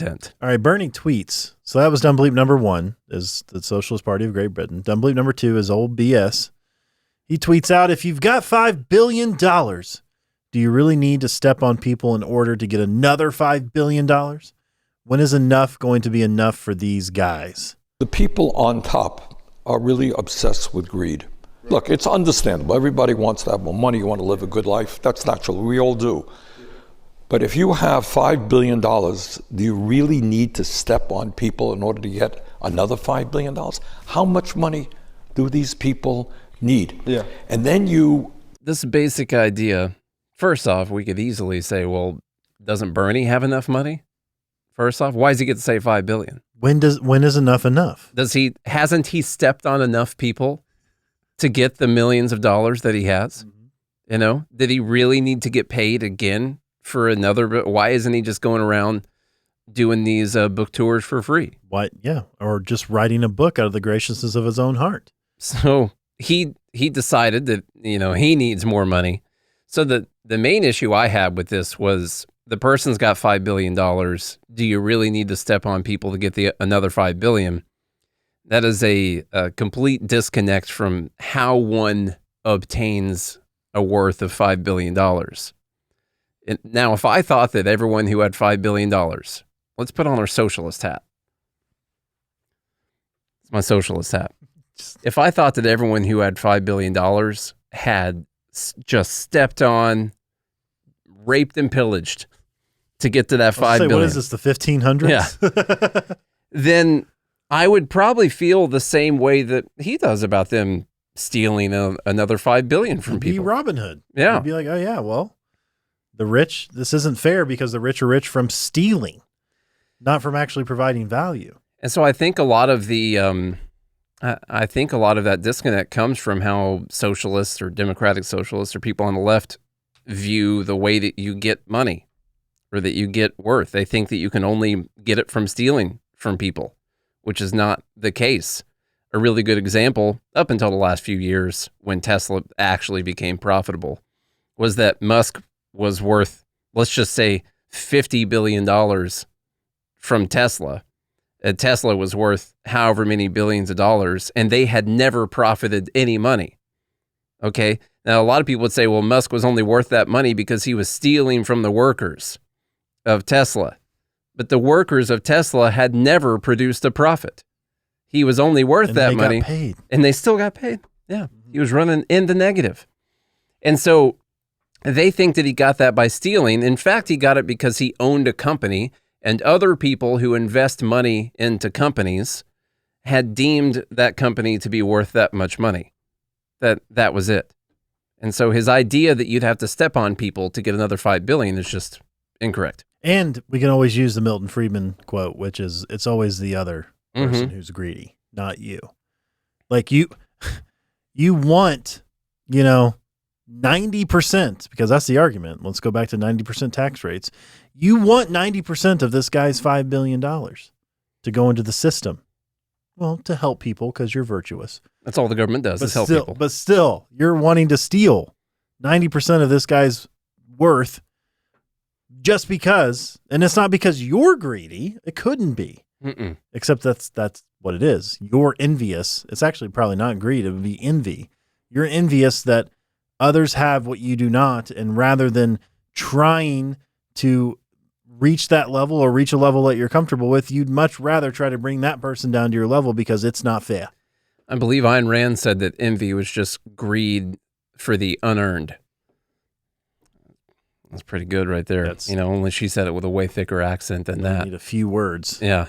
tent. All right, Bernie tweets. So that was Dumb Bleep number 1, is the Socialist Party of Great Britain. Dumb Bleep number 2 is old BS. He tweets out, if you've got $5 billion, do you really need to step on people in order to get another $5 billion? When is enough going to be enough for these guys? The people on top are really obsessed with greed. Look, it's understandable. Everybody wants to have more money. You want to live a good life. That's natural. We all do. But if you have $5 billion, do you really need to step on people in order to get another $5 billion? How much money do these people need? Yeah. And then This basic idea, first off, we could easily say, well, doesn't Bernie have enough money? First off, why does he get to say $5 billion? When is enough enough? Hasn't he stepped on enough people to get the millions of dollars that he has? You know, did he really need to get paid again for another? Why isn't he just going around doing these book tours for free? Why? Yeah, or just writing a book out of the graciousness of his own heart. So he decided that, you know, he needs more money. So the main issue I had with this was the person's got $5 billion. Do you really need to step on people to get another $5 billion? That is a complete disconnect from how one obtains a worth of $5 billion. Now, if I thought that everyone who had $5 billion, let's put on our socialist hat. It's my socialist hat. If I thought that everyone who had $5 billion had just stepped on, raped and pillaged to get to that $5 billion. What is this, the 1500s? Yeah. Then I would probably feel the same way that he does about them stealing another $5 billion from people. Be Robin Hood. Yeah. You'd be like, oh yeah, well, the rich, this isn't fair because the rich are rich from stealing, not from actually providing value. And so I think a lot of that disconnect comes from how socialists or democratic socialists or people on the left view the way that you get money or that you get worth. They think that you can only get it from stealing from people, which is not the case. A really good example, up until the last few years when Tesla actually became profitable, was that Musk was worth, let's just say, $50 billion from Tesla. Tesla was worth however many billions of dollars, and they had never profited any money. Okay? Now, a lot of people would say, well, Musk was only worth that money because he was stealing from the workers of Tesla. But the workers of Tesla had never produced a profit. He was only worth that money. Got paid. And they still got paid. Yeah. He was running in the negative. And so they think that he got that by stealing. In fact, he got it because he owned a company, and other people who invest money into companies had deemed that company to be worth that much money. That was it. And so his idea that you'd have to step on people to get another $5 billion is just incorrect. And we can always use the Milton Friedman quote, which is, it's always the other person who's greedy, not you. Like you want, 90%, because that's the argument. Let's go back to 90% tax rates. You want 90% of this guy's $5 billion to go into the system. Well, to help people because you're virtuous. That's all the government does, is help people. But still, you're wanting to steal 90% of this guy's worth just because, and it's not because you're greedy. It couldn't be. Mm-mm. Except that's what it is. You're envious. It's actually probably not greed. It would be envy. You're envious that others have what you do not, and rather than trying to reach that level or reach a level that you're comfortable with, you'd much rather try to bring that person down to your level because it's not fair. I believe Ayn Rand said that envy was just greed for the unearned. That's pretty good right there. Only she said it with a way thicker accent than that. Need a few words. Yeah.